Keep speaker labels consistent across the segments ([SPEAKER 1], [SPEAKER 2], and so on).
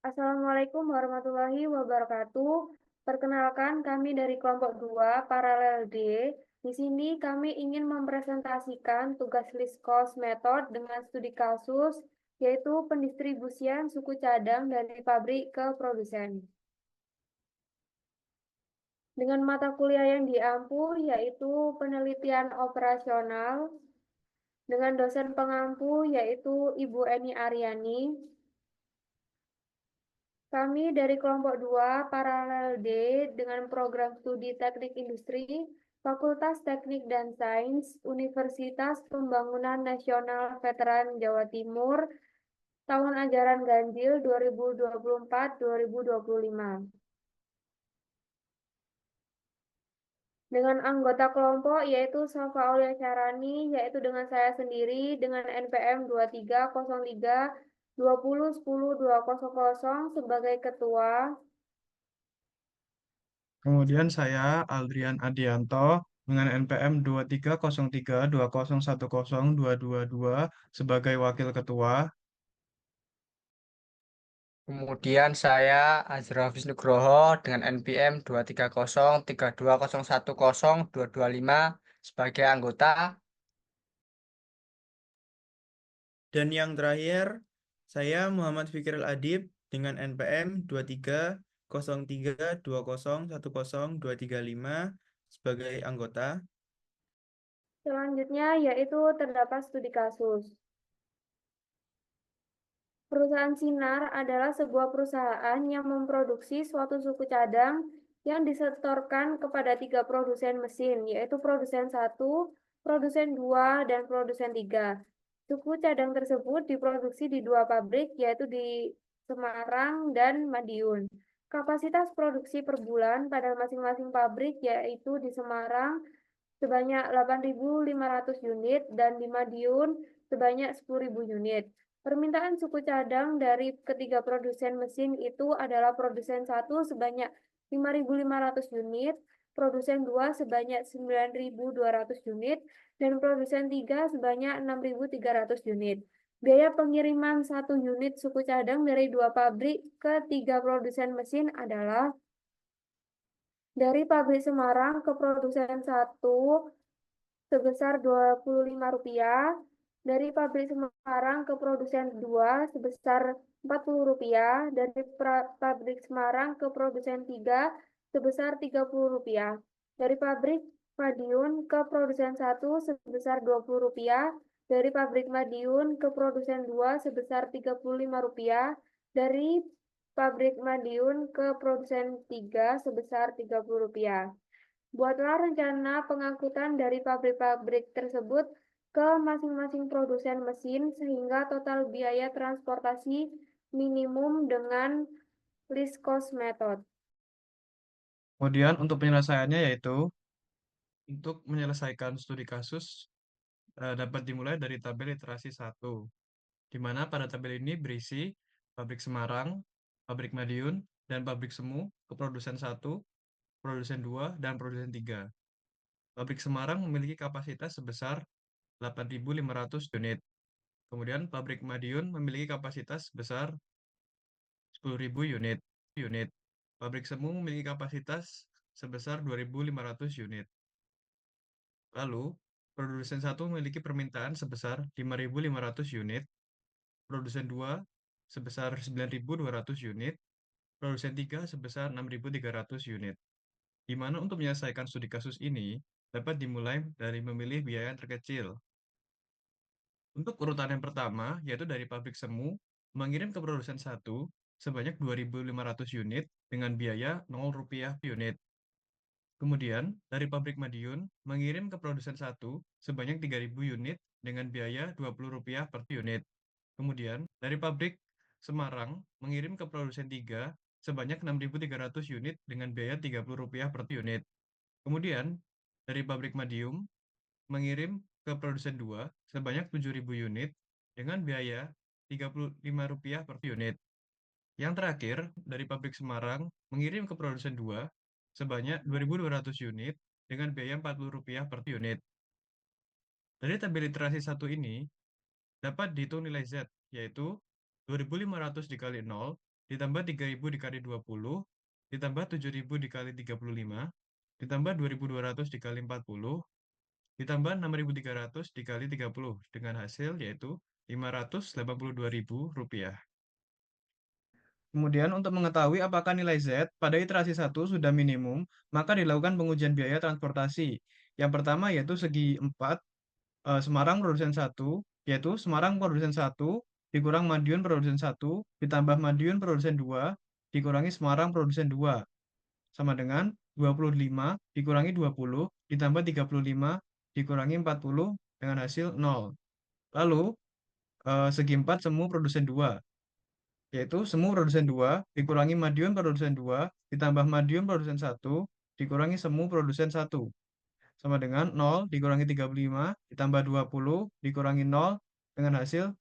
[SPEAKER 1] Assalamualaikum warahmatullahi wabarakatuh. Perkenalkan, kami dari kelompok 2 Paralel D. Di sini kami ingin mempresentasikan tugas Liskos Method dengan studi kasus, yaitu pendistribusian suku cadang dari pabrik ke produsen. Dengan mata kuliah yang diampu, yaitu penelitian operasional, dengan dosen pengampu, yaitu Ibu Eni Aryani. Kami dari kelompok 2 Paralel D dengan program studi Teknik Industri, Fakultas Teknik dan Sains, Universitas Pembangunan Nasional Veteran Jawa Timur, tahun ajaran ganjil 2024-2025. Dengan anggota kelompok yaitu Safa Aulia Syarani, yaitu dengan saya sendiri dengan NPM 2303 20 10 200 sebagai ketua.
[SPEAKER 2] Kemudian saya Aldrian Adianto dengan NPM 230320102222 sebagai wakil ketua.
[SPEAKER 3] Kemudian saya Azra Wisnugroho dengan NPM 23032010225 sebagai anggota.
[SPEAKER 4] Dan yang terakhir, saya Muhammad Fikri Adib dengan NPM 230320102235 sebagai anggota.
[SPEAKER 1] Selanjutnya yaitu terdapat studi kasus. Perusahaan Sinar adalah sebuah perusahaan yang memproduksi suatu suku cadang yang disetorkan kepada 3 produsen mesin, yaitu produsen 1, produsen 2, dan produsen 3. Suku cadang tersebut diproduksi di 2 pabrik, yaitu di Semarang dan Madiun. Kapasitas produksi per bulan pada masing-masing pabrik yaitu di Semarang sebanyak 8.500 unit dan di Madiun sebanyak 10.000 unit. Permintaan suku cadang dari ketiga produsen mesin itu adalah produsen 1 sebanyak 5.500 unit, produsen 2 sebanyak 9.200 unit, dan produsen 3 sebanyak 6.300 unit. Biaya pengiriman 1 unit suku cadang dari 2 pabrik ke 3 produsen mesin adalah dari pabrik Semarang ke produsen 1 sebesar Rp25, dari pabrik Semarang ke produsen 2 sebesar Rp40, dari pabrik Semarang ke produsen 3 sebesar Rp30, dari pabrik Madiun ke produsen 1 sebesar Rp20, dari pabrik Madiun ke produsen 2 sebesar Rp35, dari pabrik Madiun ke produsen 3 sebesar Rp30. Buatlah rencana pengangkutan dari pabrik-pabrik tersebut ke masing-masing produsen mesin sehingga total biaya transportasi minimum dengan least cost method.
[SPEAKER 2] Kemudian untuk penyelesaiannya yaitu untuk menyelesaikan studi kasus dapat dimulai dari tabel literasi 1, di mana pada tabel ini berisi pabrik Semarang, pabrik Madiun, dan pabrik Semu ke produsen 1, produsen 2, dan produsen 3. Pabrik Semarang memiliki kapasitas sebesar 8.500 unit. Kemudian pabrik Madiun memiliki kapasitas sebesar 10.000 unit. Pabrik Semu memiliki kapasitas sebesar 2.500 unit. Lalu, produsen 1 memiliki permintaan sebesar 5.500 unit, produsen 2 sebesar 9.200 unit, produsen 3 sebesar 6.300 unit. Di mana untuk menyelesaikan studi kasus ini dapat dimulai dari memilih biaya yang terkecil. Untuk urutan yang pertama, yaitu dari pabrik Semu, mengirim ke produsen 1 sebanyak 2.500 unit dengan biaya Rp0 unit. Kemudian, dari pabrik Madiun, mengirim ke produsen 1 sebanyak 3.000 unit dengan biaya Rp20 per unit. Kemudian, dari pabrik Semarang, mengirim ke produsen 3 sebanyak 6.300 unit dengan biaya Rp30 per unit. Kemudian, dari pabrik Madiun, mengirim ke produsen 2 sebanyak 7.000 unit dengan biaya Rp35 per unit. Yang terakhir, dari pabrik Semarang mengirim ke produsen 2 sebanyak 2.200 unit dengan biaya Rp40 per unit. Dari tabel literasi 1 ini, dapat dihitung nilai Z, yaitu 2.500 dikali 0 ditambah 3.000 dikali 20, ditambah 7.000 dikali 35, ditambah 2.200 dikali 40, ditambah 6.300 dikali 30, dengan hasil yaitu Rp582.000. Kemudian untuk mengetahui apakah nilai Z pada iterasi 1 sudah minimum, maka dilakukan pengujian biaya transportasi. Yang pertama yaitu segi 4, Semarang produsen 1, yaitu Semarang produsen 1 dikurang Madiun produsen 1 ditambah Madiun produsen 2 dikurangi Semarang produsen 2 sama dengan 25 dikurangi 20 ditambah 35 dikurangi 40 dengan hasil 0. Lalu segi 4 semu produsen 2, yaitu semu produsen 2 dikurangi Madiun produsen 2 ditambah Madiun produsen 1 dikurangi semu produsen 1 sama dengan 0 dikurangi 35 ditambah 20 dikurangi 0 dengan hasil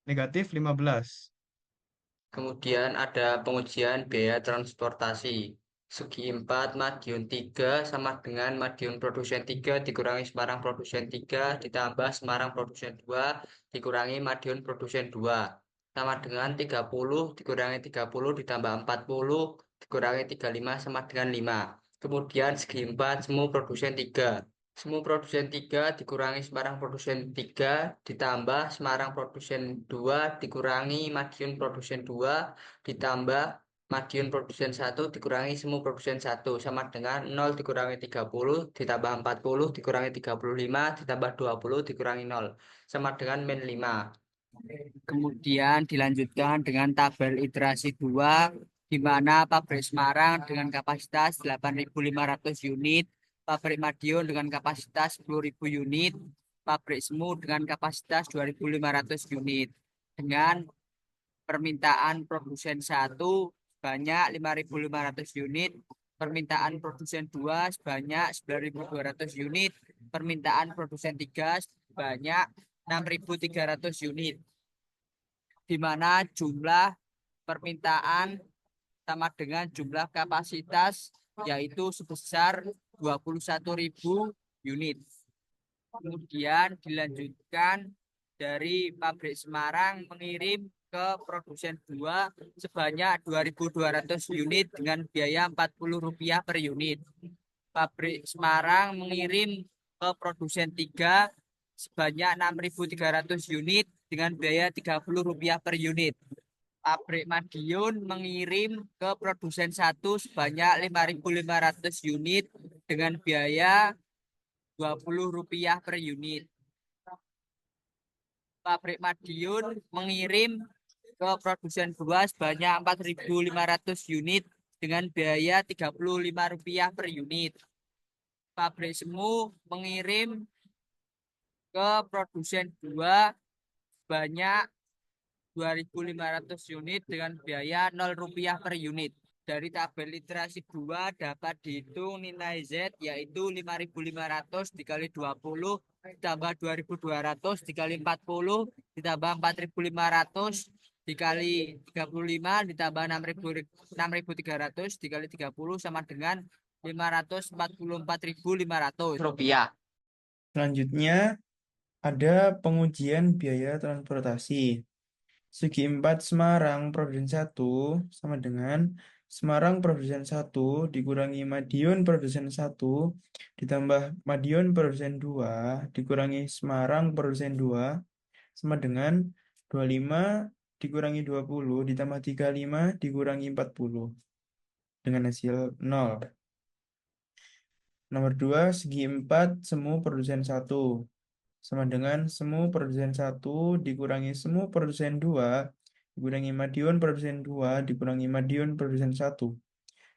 [SPEAKER 2] negatif 15.
[SPEAKER 3] Kemudian ada pengujian biaya transportasi. Segi 4 Madiun 3 sama dengan Madiun produsen 3 dikurangi Semarang produsen 3 ditambah Semarang produsen 2 dikurangi Madiun produsen 2 sama dengan 30 dikurangi 30 ditambah 40 dikurangi 35 sama dengan 5. Kemudian segi 4 semu produsen 3. Semu produsen 3 dikurangi Semarang produsen 3 ditambah Semarang produsen 2 dikurangi Madiun produsen 2 ditambah Madiun produsen 1 dikurangi semu produsen 1 sama dengan 0 dikurangi 30 ditambah 40 dikurangi 35 ditambah 20 dikurangi 0 sama dengan min 5. Kemudian dilanjutkan dengan tabel iterasi 2, di mana pabrik Semarang dengan kapasitas 8.500 unit, pabrik Madiun dengan kapasitas 10.000 unit, pabrik Semu dengan kapasitas 2.500 unit. Dengan permintaan produsen 1 sebanyak 5.500 unit, permintaan produsen 2 sebanyak 9.200 unit, permintaan produsen 3 sebanyak 6.300 unit, di mana jumlah permintaan sama dengan jumlah kapasitas yaitu sebesar 21.000 unit. Kemudian dilanjutkan dari pabrik Semarang mengirim ke produsen 2 sebanyak 2.200 unit dengan biaya Rp40 per unit. Pabrik Semarang mengirim ke produsen 3 sebanyak 6.300 unit dengan biaya Rp30 per unit. Pabrik Madiun mengirim ke produsen 1 sebanyak 5.500 unit dengan biaya Rp20 per unit. Pabrik Madiun mengirim ke produsen 2 sebanyak 4.500 unit dengan biaya Rp35 per unit. Pabrik Semu mengirim ke produsen 2 sebanyak 2.500 unit dengan biaya Rp0 per unit. Dari tabel literasi 2 dapat dihitung nilai Z yaitu 5.500 dikali 20 ditambah 2.200 dikali 40 ditambah 4.500 dikali 35 ditambah 6.300 dikali 30 sama dengan Rp544.500.
[SPEAKER 4] Selanjutnya ada pengujian biaya transportasi. Segi 4 Semarang produsen 1 sama dengan Semarang produsen 1 dikurangi Madiun produsen 1 ditambah Madiun produsen 2 dikurangi Semarang produsen 2 sama dengan 25 dikurangi 20 ditambah 35 dikurangi 40 dengan hasil 0. Nomor 2, segi 4 semu produsen 1 sama dengan semu produsen 1 dikurangi semu produsen 2 dikurangi Madiun produsen 2 dikurangi Madiun produsen 1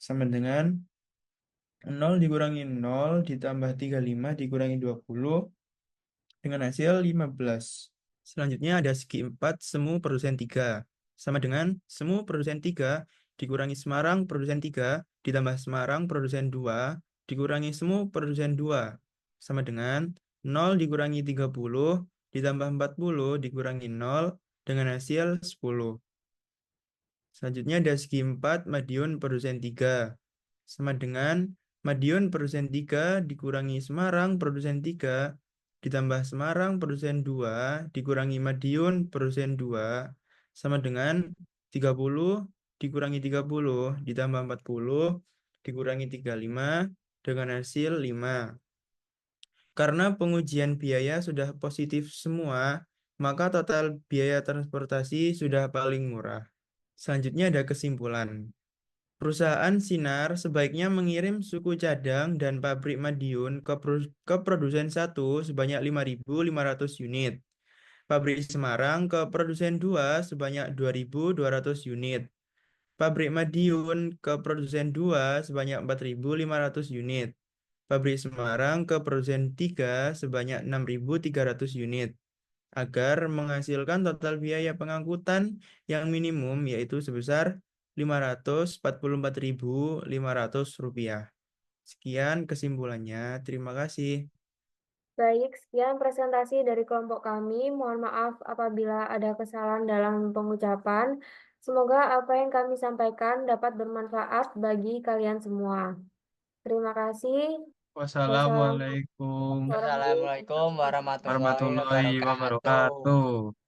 [SPEAKER 4] sama dengan 0 dikurangi 0 ditambah 35 dikurangi 20 dengan hasil 15. Selanjutnya ada segi 4 semu produsen 3 sama dengan semu produsen 3 dikurangi Semarang produsen 3 ditambah Semarang produsen 2 dikurangi semu produsen 2 sama dengan 0 dikurangi 30 ditambah 40 dikurangi 0 dengan hasil 10. Selanjutnya ada segi 4 Madiun produsen 3 sama dengan Madiun produsen 3 dikurangi Semarang produsen 3 ditambah Semarang produsen 2 dikurangi Madiun produsen 2 sama dengan 30 dikurangi 30 ditambah 40 dikurangi 35 dengan hasil 5. Karena pengujian biaya sudah positif semua, maka total biaya transportasi sudah paling murah. Selanjutnya ada kesimpulan. Perusahaan Sinar sebaiknya mengirim suku cadang dan pabrik Madiun ke produsen 1 sebanyak 5.500 unit. Pabrik Semarang ke produsen 2 sebanyak 2.200 unit. Pabrik Madiun ke produsen 2 sebanyak 4.500 unit. Pabrik Semarang ke produsen 3 sebanyak 6.300 unit agar menghasilkan total biaya pengangkutan yang minimum yaitu sebesar Rp544.500. Sekian kesimpulannya. Terima kasih.
[SPEAKER 1] Baik, sekian presentasi dari kelompok kami. Mohon maaf apabila ada kesalahan dalam pengucapan. Semoga apa yang kami sampaikan dapat bermanfaat bagi kalian semua. Terima kasih. Wassalamualaikum
[SPEAKER 2] Wassalamualaikum
[SPEAKER 3] Assalamualaikum warahmatullahi
[SPEAKER 2] warahmatullahi
[SPEAKER 3] wabarakatuh.
[SPEAKER 2] wabarakatuh.